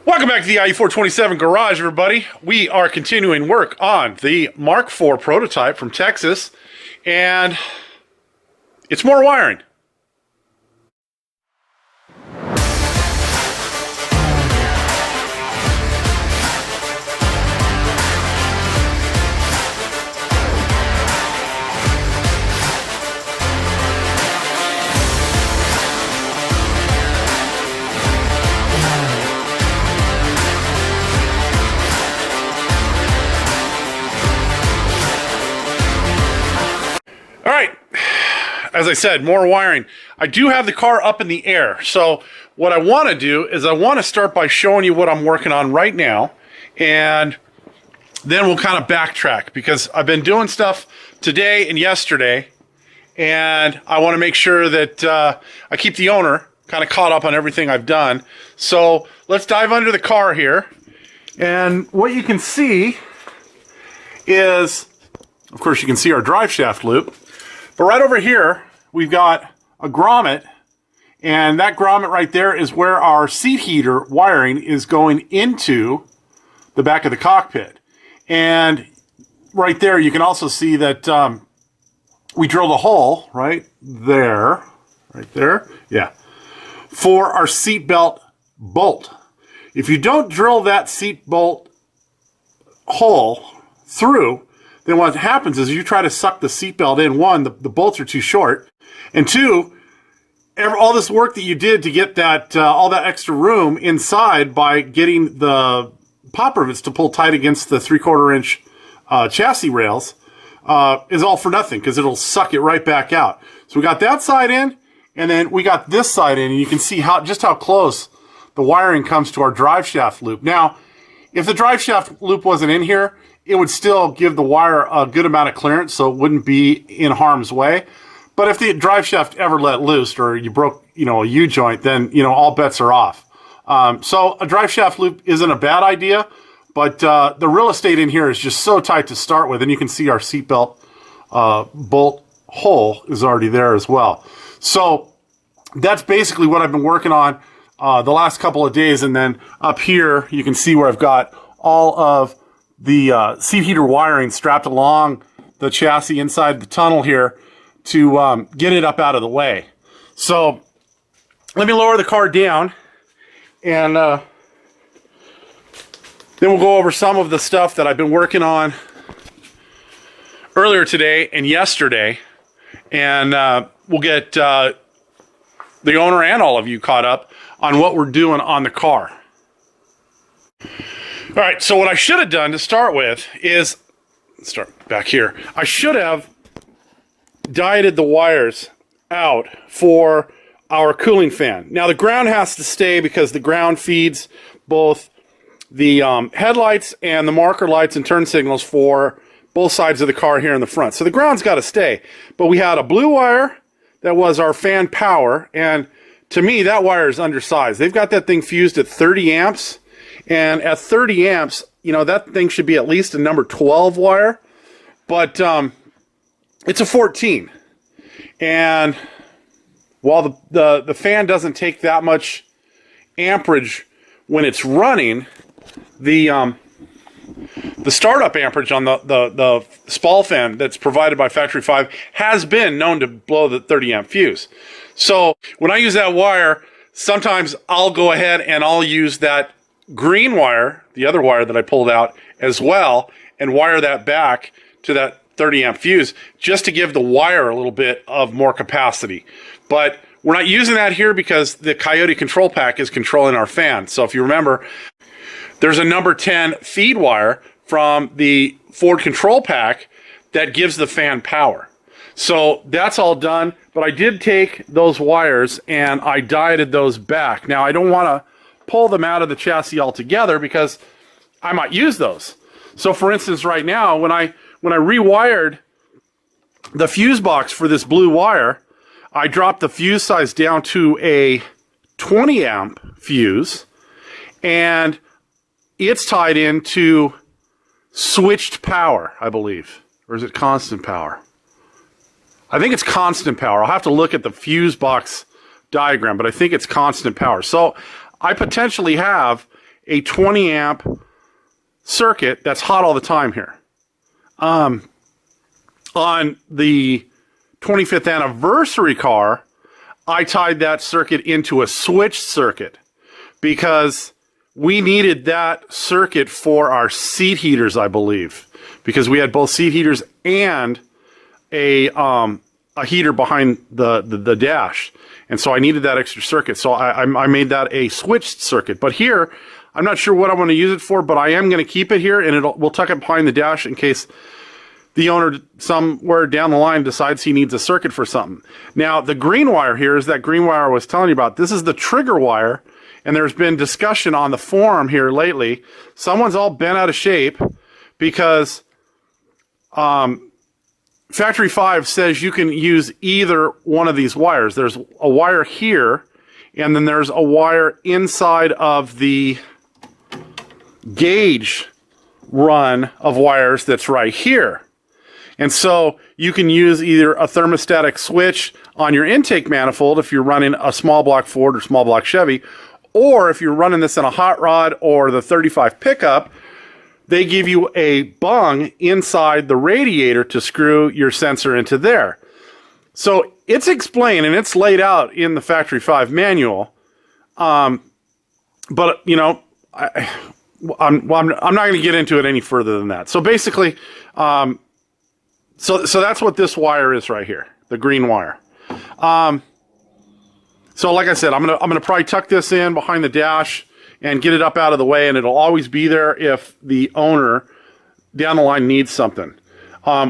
Welcome back to the IE427 Garage, everybody. We are continuing work on the Mk4 prototype from Texas, and it's more wiring. All right, as I said, more wiring. I do have the car up in the air, so what I want to do is I want to start by showing you what I'm working on right now, and then we'll kind of backtrack because I've been doing stuff today and yesterday, and I want to make sure that I keep the owner kind of caught up on everything I've done. So let's dive under the car here, and what you can see is, of course, you can see our drive shaft loop. But right over here, we've got a grommet, and that grommet right there is where our seat heater wiring is going into the back of the cockpit. And right there, you can also see that we drilled a hole right there, yeah, for our seat belt bolt. If you don't drill that seat bolt hole through, then what happens is you try to suck the seatbelt in. One, the bolts are too short, and two, all this work that you did to get that all that extra room inside by getting the pop rivets to pull tight against the 3/4 inch chassis rails is all for nothing because it'll suck it right back out. So we got that side in, and then we got this side in, and you can see just how close the wiring comes to our drive shaft loop. Now, if the drive shaft loop wasn't in here, it would still give the wire a good amount of clearance, so it wouldn't be in harm's way. But if the drive shaft ever let loose, or you broke, a U-joint, then, all bets are off. So a drive shaft loop isn't a bad idea, but the real estate in here is just so tight to start with, and you can see our seatbelt bolt hole is already there as well. So that's basically what I've been working on the last couple of days, and then up here you can see where I've got all of the seat heater wiring strapped along the chassis inside the tunnel here to get it up out of the way. So let me lower the car down, and then we'll go over some of the stuff that I've been working on earlier today and yesterday, and we'll get the owner and all of you caught up on what we're doing on the car. All right, so what I should have done to start with is, let's start back here. I should have dieted the wires out for our cooling fan. Now the ground has to stay because the ground feeds both the headlights and the marker lights and turn signals for both sides of the car here in the front. So the ground's got to stay. But we had a blue wire that was our fan power, and to me that wire is undersized. They've got that thing fused at 30 amps. And at 30 amps, that thing should be at least a number 12 wire, but it's a 14. And while the fan doesn't take that much amperage when it's running, the startup amperage on the SPAL fan that's provided by Factory 5 has been known to blow the 30 amp fuse. So when I use that wire, sometimes I'll go ahead and I'll use that green wire, the other wire that I pulled out as well, and wire that back to that 30 amp fuse just to give the wire a little bit of more capacity. But we're not using that here because the Coyote control pack is controlling our fan. So if you remember, there's a number 10 feed wire from the Ford control pack that gives the fan power. So that's all done, but I did take those wires and I dieted those back. Now I don't want to pull them out of the chassis altogether because I might use those. So for instance, right now, when I rewired the fuse box for this blue wire, I dropped the fuse size down to a 20 amp fuse, and it's tied into switched power, I believe. Or is it constant power? I think it's constant power. I'll have to look at the fuse box diagram, but I think it's constant power. So I potentially have a 20 amp circuit that's hot all the time here. On the 25th anniversary car, I tied that circuit into a switch circuit because we needed that circuit for our seat heaters, I believe, because we had both seat heaters and a heater behind the dash. And so I needed that extra circuit. So I made that a switched circuit. But here, I'm not sure what I want to use it for, but I am going to keep it here, and we'll tuck it behind the dash in case the owner somewhere down the line decides he needs a circuit for something. Now, the green wire here is that green wire I was telling you about. This is the trigger wire, and there's been discussion on the forum here lately. Someone's all bent out of shape because Factory 5 says you can use either one of these wires. There's a wire here, and then there's a wire inside of the gauge run of wires that's right here. And so you can use either a thermostatic switch on your intake manifold if you're running a small block Ford or small block Chevy, or if you're running this in a hot rod or the 35 pickup, they give you a bung inside the radiator to screw your sensor into there. So it's explained and it's laid out in the Factory 5 manual. But, you know, I'm not going to get into it any further than that. So basically, so that's what this wire is right here, the green wire. So like I said, I'm gonna probably tuck this in behind the dash and get it up out of the way, and it'll always be there if the owner down the line needs something.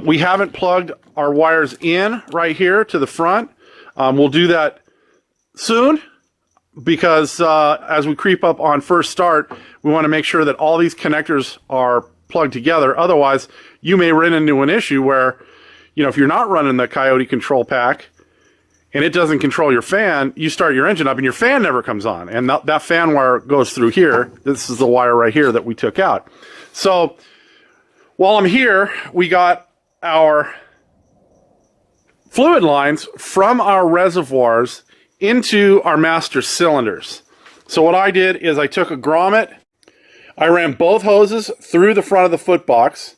We haven't plugged our wires in right here to the front. We'll do that soon because as we creep up on first start, we want to make sure that all these connectors are plugged together. Otherwise, you may run into an issue where, you know, if you're not running the Coyote control pack and it doesn't control your fan, you start your engine up and your fan never comes on. And that fan wire goes through here. This is the wire right here that we took out. So while I'm here, we got our fluid lines from our reservoirs into our master cylinders. So what I did is I took a grommet, I ran both hoses through the front of the foot box,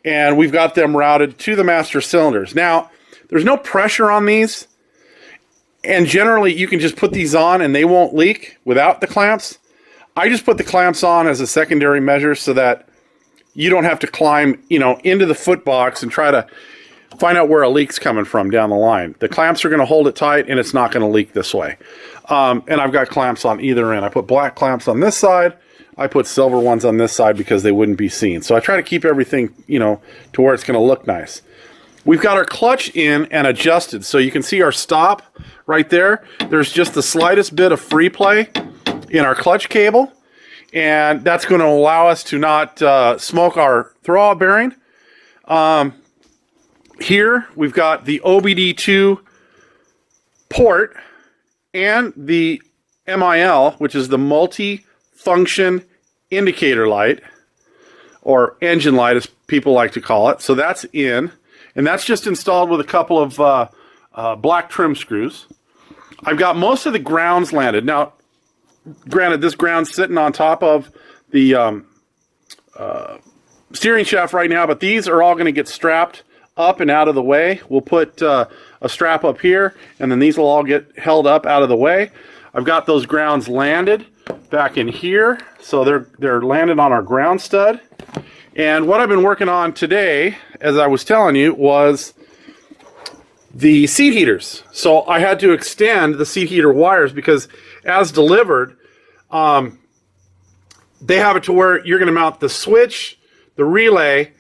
and we've got them routed to the master cylinders. Now, there's no pressure on these, and generally you can just put these on and they won't leak without the clamps. I just put the clamps on as a secondary measure so that you don't have to climb, you know, into the foot box and try to find out where a leak's coming from down the line. The clamps are going to hold it tight and it's not going to leak this way. And I've got clamps on either end. I put black clamps on this side. I put silver ones on this side because they wouldn't be seen. So I try to keep everything, you know, to where it's going to look nice. We've got our clutch in and adjusted. So you can see our stop right there. There's just the slightest bit of free play in our clutch cable. And that's going to allow us to not smoke our throwout bearing. Here we've got the OBD2 port and the MIL, which is the multi-function indicator light, or engine light as people like to call it. So that's in, and that's just installed with a couple of black trim screws. I've got most of the grounds landed. Now, granted, this ground's sitting on top of the steering shaft right now, but these are all going to get strapped up and out of the way. We'll put a strap up here, and then these will all get held up out of the way. I've got those grounds landed back in here, so they're landed on our ground stud. And what I've been working on today, as I was telling you, was the seat heaters. So I had to extend the seat heater wires because as delivered, they have it to where you're going to mount the switch, the relay,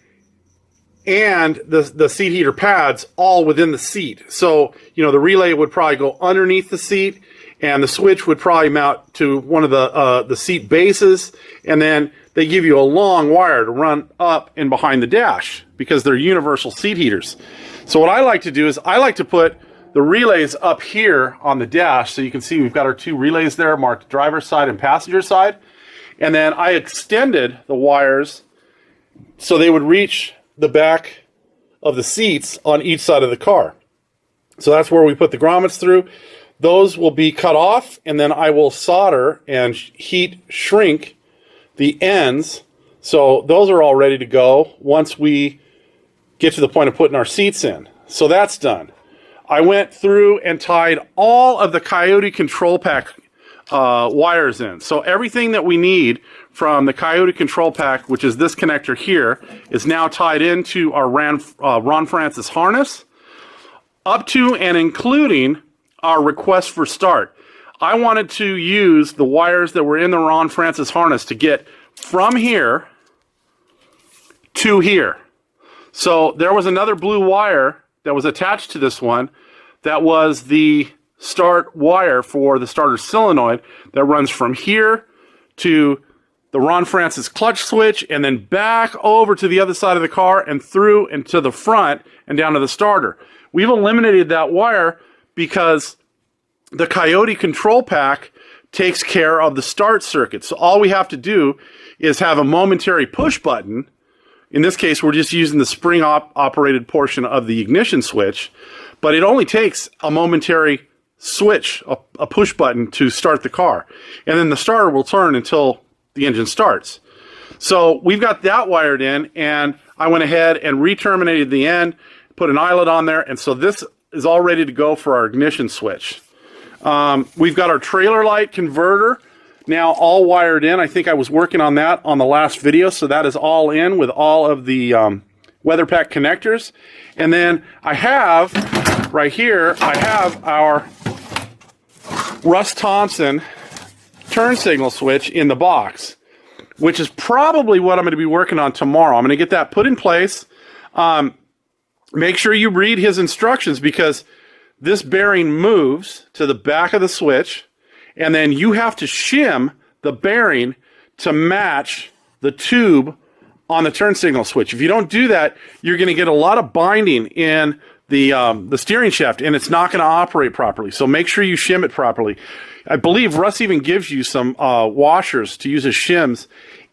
and the seat heater pads all within the seat. So, you know, the relay would probably go underneath the seat, and the switch would probably mount to one of the seat bases, and then they give you a long wire to run up and behind the dash because they're universal seat heaters. So what I like to do is I like to put the relays up here on the dash, so you can see we've got our two relays there marked driver's side and passenger side, and then I extended the wires so they would reach the back of the seats on each side of the car. So that's where we put the grommets through. Those will be cut off, and then I will solder and heat shrink the ends. So those are all ready to go once we get to the point of putting our seats in. So that's done. I went through and tied all of the Coyote control pack wires in. So everything that we need from the Coyote control pack, which is this connector here, is now tied into our Ron Francis harness, up to and including our request for start. I wanted to use the wires that were in the Ron Francis harness to get from here to here. So there was another blue wire that was attached to this one that was the start wire for the starter solenoid that runs from here to the Ron Francis clutch switch and then back over to the other side of the car and through and to the front and down to the starter. We've eliminated that wire because the Coyote control pack takes care of the start circuit. So all we have to do is have a momentary push button. In this case, we're just using the spring operated portion of the ignition switch, but it only takes a momentary switch, a push button to start the car. And then the starter will turn until the engine starts. So we've got that wired in, and I went ahead and re-terminated the end, put an eyelet on there, and so this is all ready to go for our ignition switch. We've got our trailer light converter now all wired in. I think I was working on that on the last video, so that is all in with all of the weather pack connectors. And then I have, right here, I have our Russ Thompson turn signal switch in the box, which is probably what I'm going to be working on tomorrow. I'm going to get that put in place. Make sure you read his instructions, because this bearing moves to the back of the switch, and then you have to shim the bearing to match the tube on the turn signal switch. If you don't do that, you're going to get a lot of binding in the steering shaft, and it's not going to operate properly. So make sure you shim it properly. I believe Russ even gives you some washers to use as shims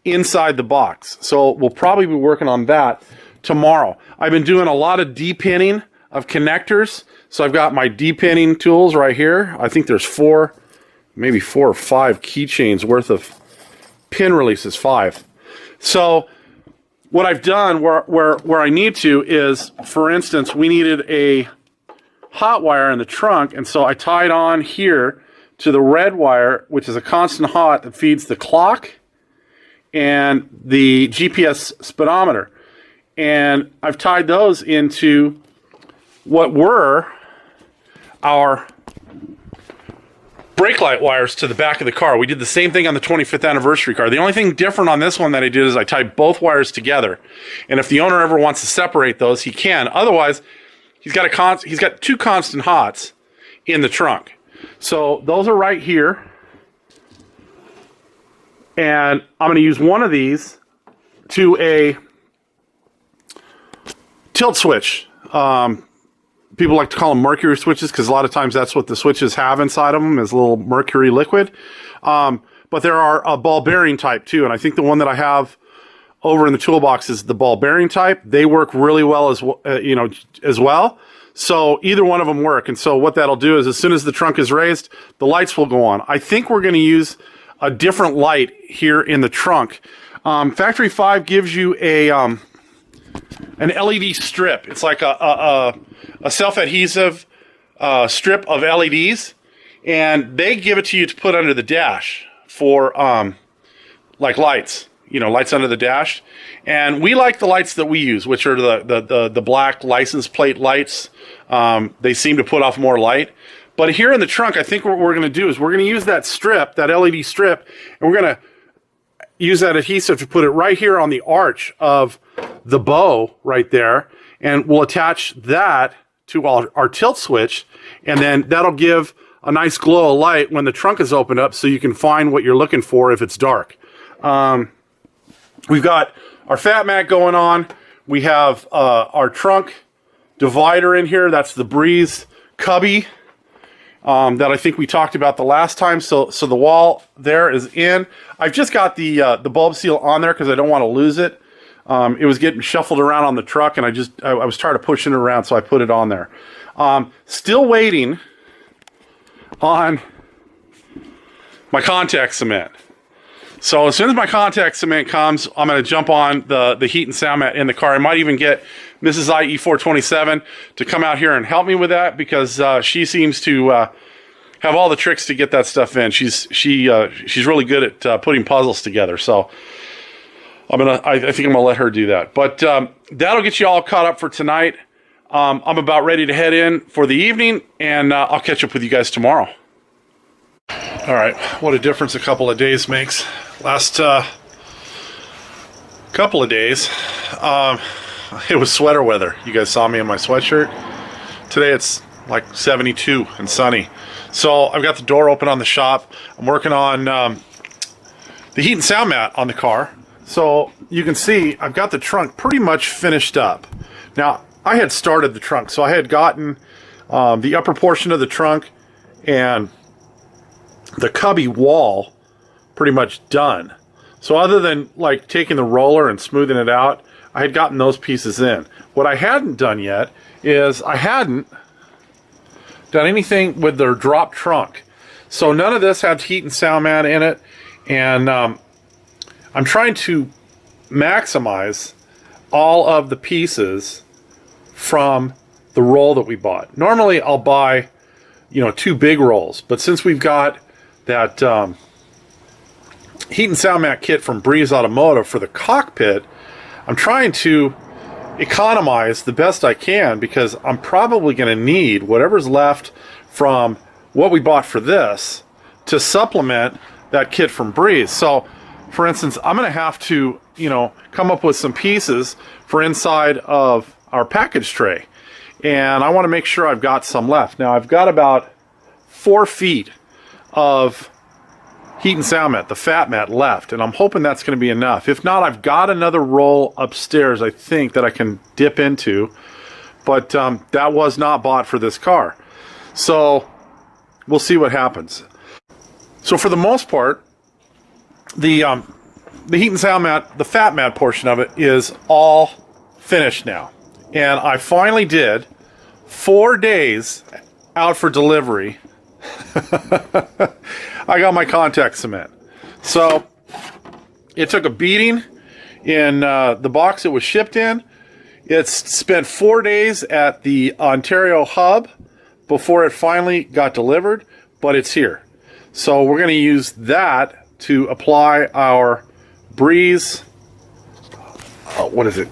inside the box. So we'll probably be working on that tomorrow. I've been doing a lot of de-pinning of connectors. So I've got my de-pinning tools right here. I think there's maybe 4 or 5 keychains worth of pin releases, 5. So what I've done where I need to is, for instance, we needed a hot wire in the trunk, and so I tied on here to the red wire, which is a constant hot that feeds the clock and the GPS speedometer. And I've tied those into what were our brake light wires to the back of the car. We did the same thing on the 25th anniversary car. The only thing different on this one that I did is I tied both wires together. And if the owner ever wants to separate those, he can. Otherwise, he's got 2 constant hots in the trunk. So those are right here. And I'm going to use one of these to a tilt switch. People like to call them mercury switches because a lot of times that's what the switches have inside of them, is a little mercury liquid. But there are a ball bearing type too, and I think the one that I have over in the toolbox is the ball bearing type. They work really well as well. So either one of them work. And so what that'll do is, as soon as the trunk is raised, the lights will go on. I think we're going to use a different light here in the trunk. Factory 5 gives you an LED strip. It's like a self-adhesive strip of LEDs, and they give it to you to put under the dash for like lights, lights under the dash. And we like the lights that we use, which are the black license plate lights. They seem to put off more light. But here in the trunk, I think what we're going to do is we're going to use that strip, that LED strip, and we're going to use that adhesive to put it right here on the arch of the bow right there, and we'll attach that to our tilt switch, and then that'll give a nice glow of light when the trunk is opened up, so you can find what you're looking for if it's dark. We've got our fat mat going on. We have our trunk divider in here. That's the Breeze cubby that I think we talked about the last time. So the wall there is in. I've just got the bulb seal on there because I don't want to lose it. It was getting shuffled around on the truck, and I was tired of pushing it around, so I put it on there. Still waiting on my contact cement. So as soon as my contact cement comes, I'm going to jump on the heat and sound mat in the car. I might even get Mrs. IE427 to come out here and help me with that, because she seems to have all the tricks to get that stuff in. She's really good at putting puzzles together. So I think I'm gonna let her do that. But that'll get you all caught up for tonight. I'm about ready to head in for the evening, and I'll catch up with you guys tomorrow. All right, what a difference a couple of days makes. Last couple of days, it was sweater weather. You guys saw me in my sweatshirt. Today it's like 72 and sunny. So I've got the door open on the shop. I'm working on the heat and sound mat on the car. So you can see I've got the trunk pretty much finished up. Now, I had started the trunk, so I had gotten the upper portion of the trunk and the cubby wall pretty much done. So other than like taking the roller and smoothing it out, I had gotten those pieces in. What I hadn't done yet is I hadn't done anything with their drop trunk. So none of this had heat and sound mat in it, and I'm trying to maximize all of the pieces from the roll that we bought. Normally I'll buy, you know, 2 big rolls, but since we've got that heat and sound mat kit from Breeze Automotive for the cockpit, I'm trying to economize the best I can, because I'm probably going to need whatever's left from what we bought for this to supplement that kit from Breeze. So for instance, I'm going to have to, you know, come up with some pieces for inside of our package tray, and I want to make sure I've got some left. Now I've got about 4 feet of heat and sound mat, the fat mat, left, and I'm hoping that's going to be enough. If not, I've got another roll upstairs, I think, that I can dip into, but that was not bought for this car. So we'll see what happens. So for the most part, the heat and sound mat, the fat mat portion of it, is all finished now. And I finally did 4 days out for delivery. I got my contact cement. So it took a beating in the box it was shipped in. It's spent 4 days at the Ontario hub before it finally got delivered, but it's here. So we're going to use that to apply our Breeze, what is it?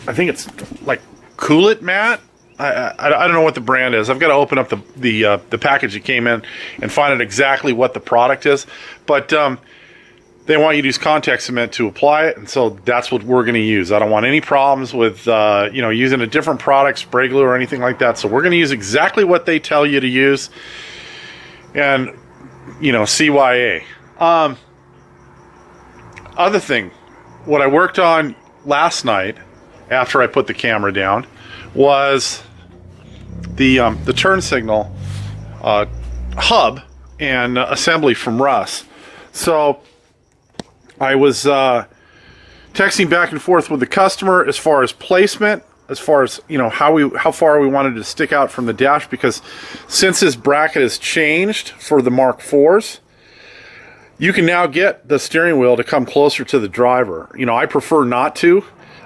I think it's like Cool It mat. I don't know what the brand is. I've got to open up the package that came in and find out exactly what the product is. But they want you to use contact cement to apply it, and so that's what we're going to use. I don't want any problems with you know, using a different product, spray glue or anything like that. So we're going to use exactly what they tell you to use, and you know, CYA. Other thing, what I worked on last night after I put the camera down was the turn signal hub and assembly from Russ. So I was texting back and forth with the customer as far as placement, as far as, you know, how far we wanted to stick out from the dash, because since this bracket has changed for the Mk4s, you can now get the steering wheel to come closer to the driver. You know, I prefer not to.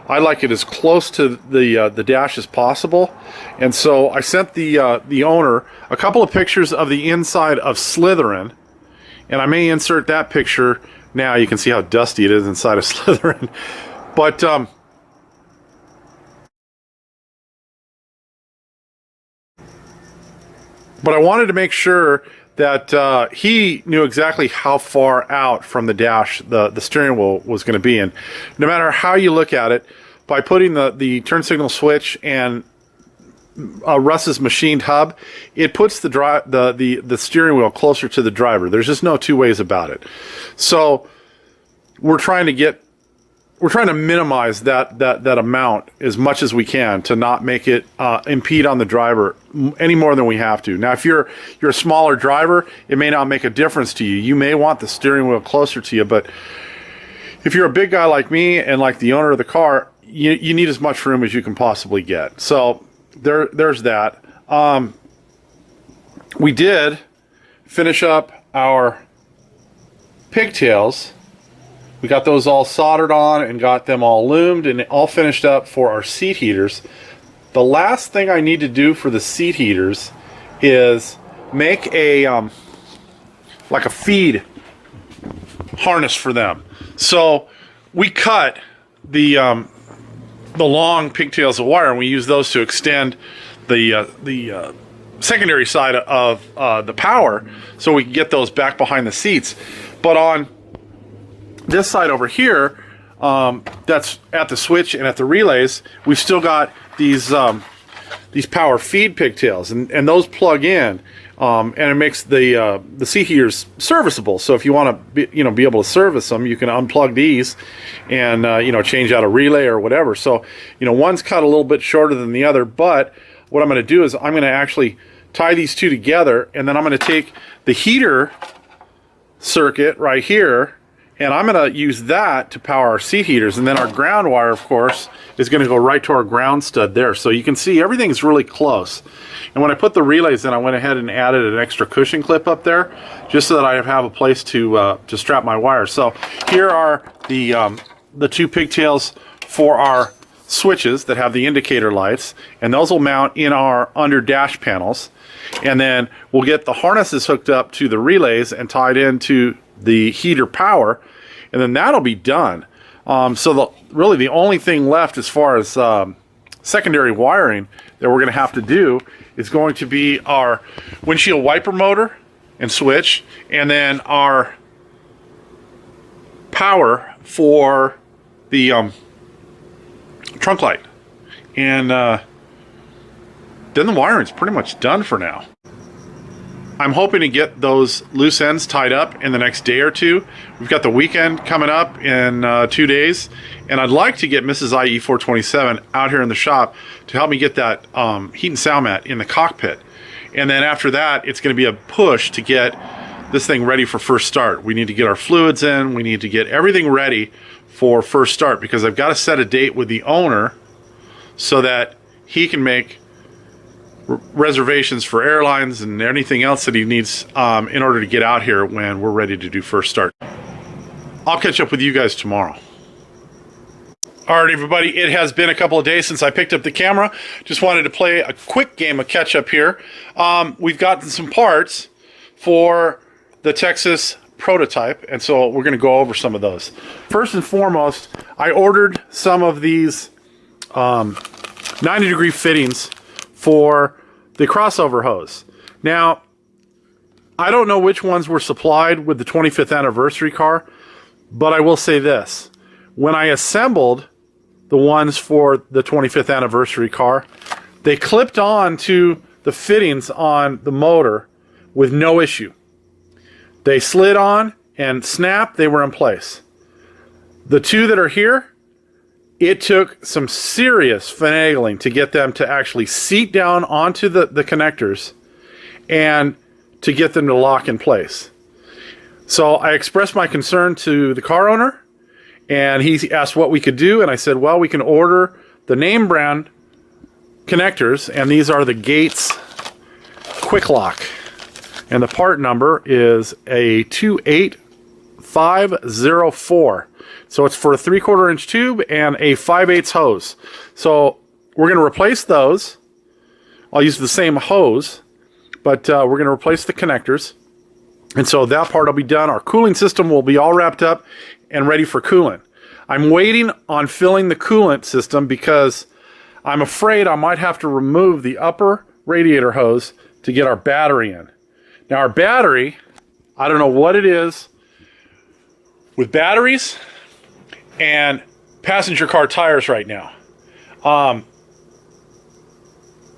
I like it as close to the dash as possible, and so I sent the owner a couple of pictures of the inside of Slytherin, and I may insert that picture now. You can see how dusty it is inside of Slytherin, but I wanted to make sure that he knew exactly how far out from the dash the steering wheel was going to be. And no matter how you look at it, by putting the turn signal switch and Russ's machined hub, it puts the steering wheel closer to the driver. There's just no two ways about it. So we're trying to minimize that amount as much as we can to not make it impede on the driver any more than we have to. Now, if you're a smaller driver, it may not make a difference to you. You may want the steering wheel closer to you, but if you're a big guy like me and like the owner of the car, you need as much room as you can possibly get. So there's that. We did finish up our pigtails We got those all soldered on and got them all loomed and all finished up for our seat heaters. The last thing I need to do for the seat heaters is make a like a feed harness for them. So we cut the long pigtails of wire, and we use those to extend the secondary side of the power, so we can get those back behind the seats. But on this side over here, that's at the switch and at the relays, we've still got these power feed pigtails, and those plug in, and it makes the seat heaters serviceable. So if you want to be able to service them, you can unplug these and change out a relay or whatever. So one's cut a little bit shorter than the other, but what I'm going to do is I'm going to actually tie these two together, and then I'm going to take the heater circuit right here, and I'm going to use that to power our seat heaters. And then our ground wire, of course, is going to go right to our ground stud there. So you can see everything's really close. And when I put the relays in, I went ahead and added an extra cushion clip up there, just so that I have a place to strap my wires. So here are the two pigtails for our switches that have the indicator lights, and those will mount in our under dash panels. And then we'll get the harnesses hooked up to the relays and tied into the heater power, and then that'll be done. So really the only thing left as far as secondary wiring that we're going to have to do is going to be our windshield wiper motor and switch, and then our power for the trunk light. And then the wiring's pretty much done for now. I'm hoping to get those loose ends tied up in the next day or two. We've got the weekend coming up in 2 days, and I'd like to get Mrs. IE427 out here in the shop to help me get that heat and sound mat in the cockpit. And then after that, it's going to be a push to get this thing ready for first start. We need to get our fluids in. We need to get everything ready for first start, because I've got to set a date with the owner so that he can make reservations for airlines and anything else that he needs in order to get out here when we're ready to do first start. I'll catch up with you guys tomorrow. All right, everybody, it has been a couple of days since I picked up the camera. Just wanted to play a quick game of catch up here. We've gotten some parts for the Texas prototype, and so we're going to go over some of those. First and foremost, I ordered some of these 90-degree fittings for the crossover hose. Now, I don't know which ones were supplied with the 25th anniversary car, but I will say this. When I assembled the ones for the 25th anniversary car, they clipped on to the fittings on the motor with no issue. They slid on and snapped, they were in place. The two that are here, it took some serious finagling to get them to actually seat down onto the connectors and to get them to lock in place. So I expressed my concern to the car owner, and he asked what we could do, and I said, well, we can order the name brand connectors, and these are the Gates Quick Lock. And the part number is a 28504. So it's for a 3/4 inch tube and a 5/8 hose. So we're going to replace those. I'll use the same hose, but we're going to replace the connectors. And so that part will be done. Our cooling system will be all wrapped up and ready for coolant. I'm waiting on filling the coolant system because I'm afraid I might have to remove the upper radiator hose to get our battery in. Now our battery, I don't know what it is with batteries and passenger car tires right now.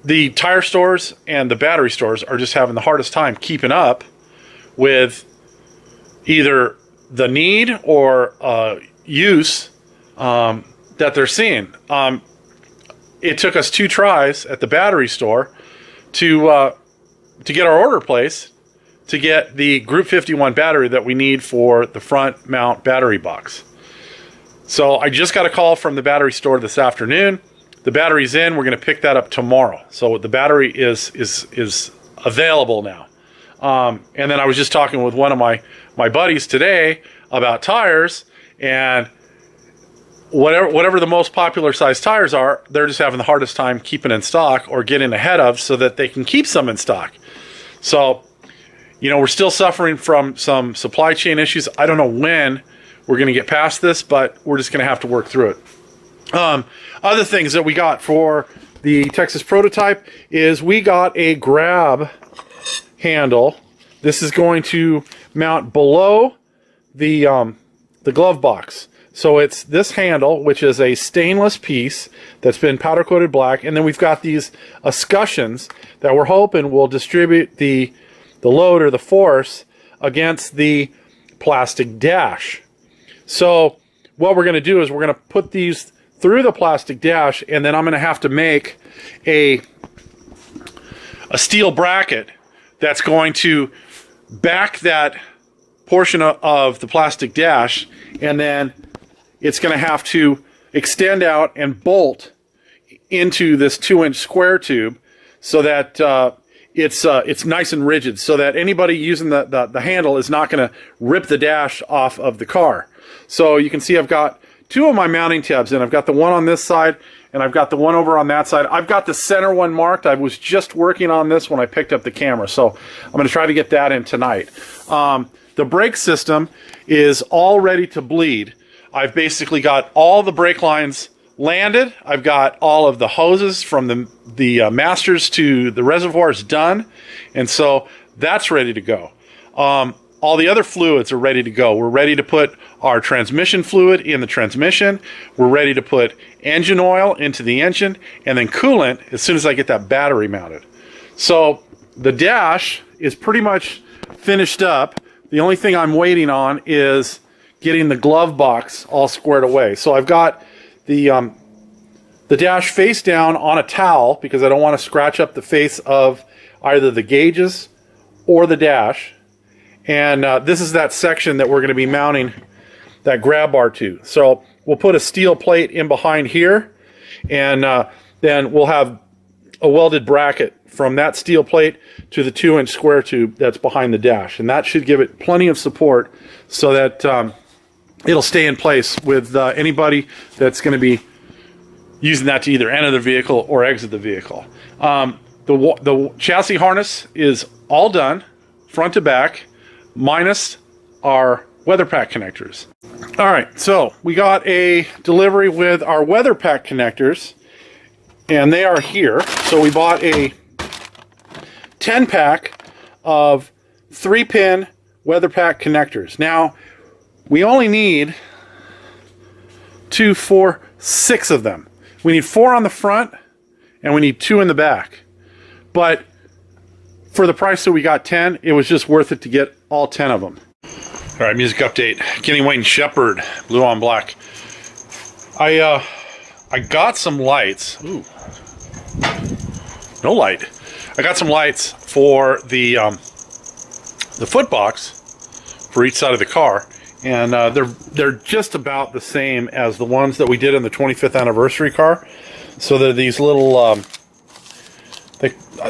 The tire stores and the battery stores are just having the hardest time keeping up with either the need or use that they're seeing. It took us 2 tries at the battery store to get our order placed to get the Group 51 battery that we need for the front mount battery box. So I just got a call from the battery store this afternoon. The battery's in. We're going to pick that up tomorrow. So the battery is available now. And then I was just talking with one of my buddies today about tires, And whatever the most popular size tires are, they're just having the hardest time keeping in stock or getting ahead of so that they can keep some in stock. So, you know, we're still suffering from some supply chain issues. I don't know when we're going to get past this, but we're just going to have to work through it. Other things that we got for the Texas prototype is we got a grab handle. This is going to mount below the glove box. So it's this handle, which is a stainless piece that's been powder coated black, and then we've got these escutcheons that we're hoping will distribute the load or the force against the plastic dash. So what we're going to do is we're going to put these through the plastic dash, and then I'm going to have to make a steel bracket that's going to back that portion of the plastic dash, and then it's going to have to extend out and bolt into this 2-inch square tube so that it's nice and rigid, so that anybody using the handle is not going to rip the dash off of the car. So you can see I've got two of my mounting tabs in. I've got the one on this side and I've got the one over on that side. I've got the center one marked. I was just working on this when I picked up the camera, so I'm going to try to get that in tonight. The brake system is all ready to bleed. I've basically got all the brake lines landed. I've got all of the hoses from the masters to the reservoirs done, and so that's ready to go. All the other fluids are ready to go. We're ready to put our transmission fluid in the transmission. We're ready to put engine oil into the engine, and then coolant as soon as I get that battery mounted. So the dash is pretty much finished up. The only thing I'm waiting on is getting the glove box all squared away. So I've got the dash face down on a towel because I don't want to scratch up the face of either the gauges or the dash. And this is that section that we're going to be mounting that grab bar to. So we'll put a steel plate in behind here, and then we'll have a welded bracket from that steel plate to the 2-inch square tube that's behind the dash. And that should give it plenty of support so that it'll stay in place with anybody that's going to be using that to either enter the vehicle or exit the vehicle. The chassis harness is all done, front to back, minus our weather pack connectors. All right, so we got a delivery with our weather pack connectors, and they are here. So we bought a 10-pack of 3-pin weather pack connectors. Now, we only need 2, 4, 6 of them. We need 4 on the front, and we need 2 in the back. But for the price that we got 10, it was just worth it to get all 10 of them. All right, music update. Kenny Wayne Shepherd, blue on black. I got some lights. Ooh, no light. I got some lights for the foot box for each side of the car, and they're just about the same as the ones that we did in the 25th anniversary car. So they're these little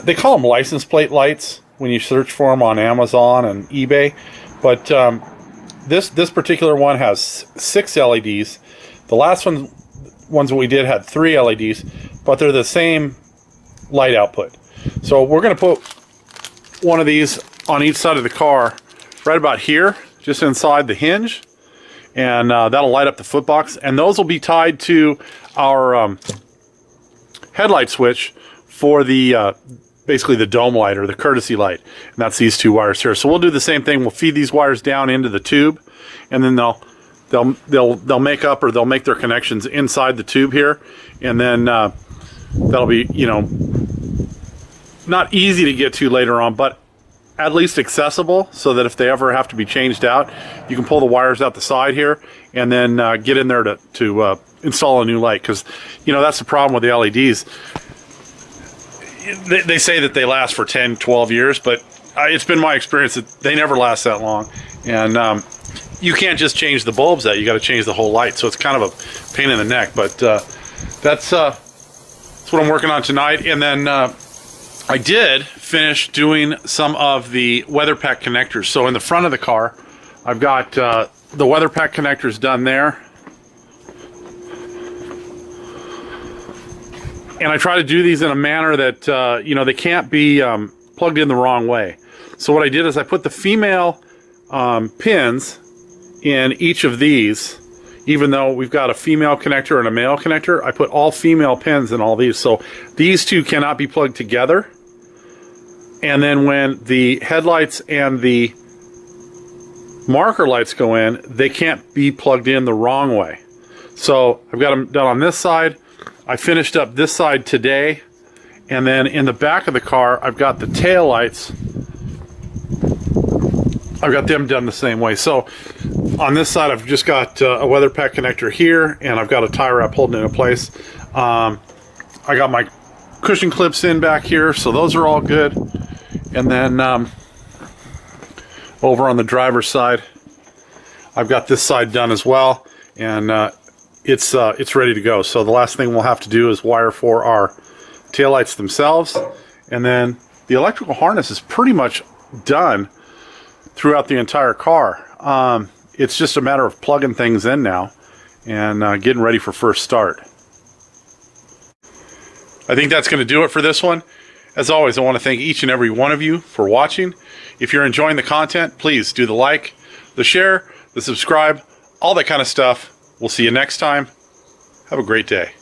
they call them license plate lights when you search for them on Amazon and eBay, but this particular one has 6 LEDs. The last ones that we did had 3 LEDs, but they're the same light output. So we're going to put one of these on each side of the car right about here, just inside the hinge, and that'll light up the foot box, and those will be tied to our headlight switch for the basically the dome light or the courtesy light, and that's these 2 wires here. So we'll do the same thing. We'll feed these wires down into the tube, and then they'll make up, or they'll make their connections inside the tube here, and then that'll be, you know, not easy to get to later on, but at least accessible, so that if they ever have to be changed out, you can pull the wires out the side here and then get in there to install a new light. Because, you know, that's the problem with the LEDs. They say that they last for 10, 12 years, but it's been my experience that they never last that long. And you can't just change the bulbs out. You got to change the whole light. So it's kind of a pain in the neck. But that's what I'm working on tonight. And then I did finish doing some of the weather pack connectors. So in the front of the car, I've got the weather pack connector is done there. And I try to do these in a manner that, you know, they can't be plugged in the wrong way. So what I did is I put the female pins in each of these. Even though we've got a female connector and a male connector, I put all female pins in all these. So these two cannot be plugged together. And then when the headlights and the marker lights go in, they can't be plugged in the wrong way. So I've got them done on this side. I finished up this side today. And then in the back of the car, I've got the tail lights. I've got them done the same way. So on this side, I've just got a weather pack connector here, and I've got a tie wrap holding it in place. I got my cushion clips in back here, so those are all good. And then over on the driver's side, I've got this side done as well, and it's ready to go. So the last thing we'll have to do is wire for our taillights themselves, and then the electrical harness is pretty much done throughout the entire car. It's just a matter of plugging things in now and getting ready for first start. I think that's going to do it for this one. As always, I want to thank each and every one of you for watching. If you're enjoying the content, please do the like, the share, the subscribe, all that kind of stuff. We'll see you next time. Have a great day.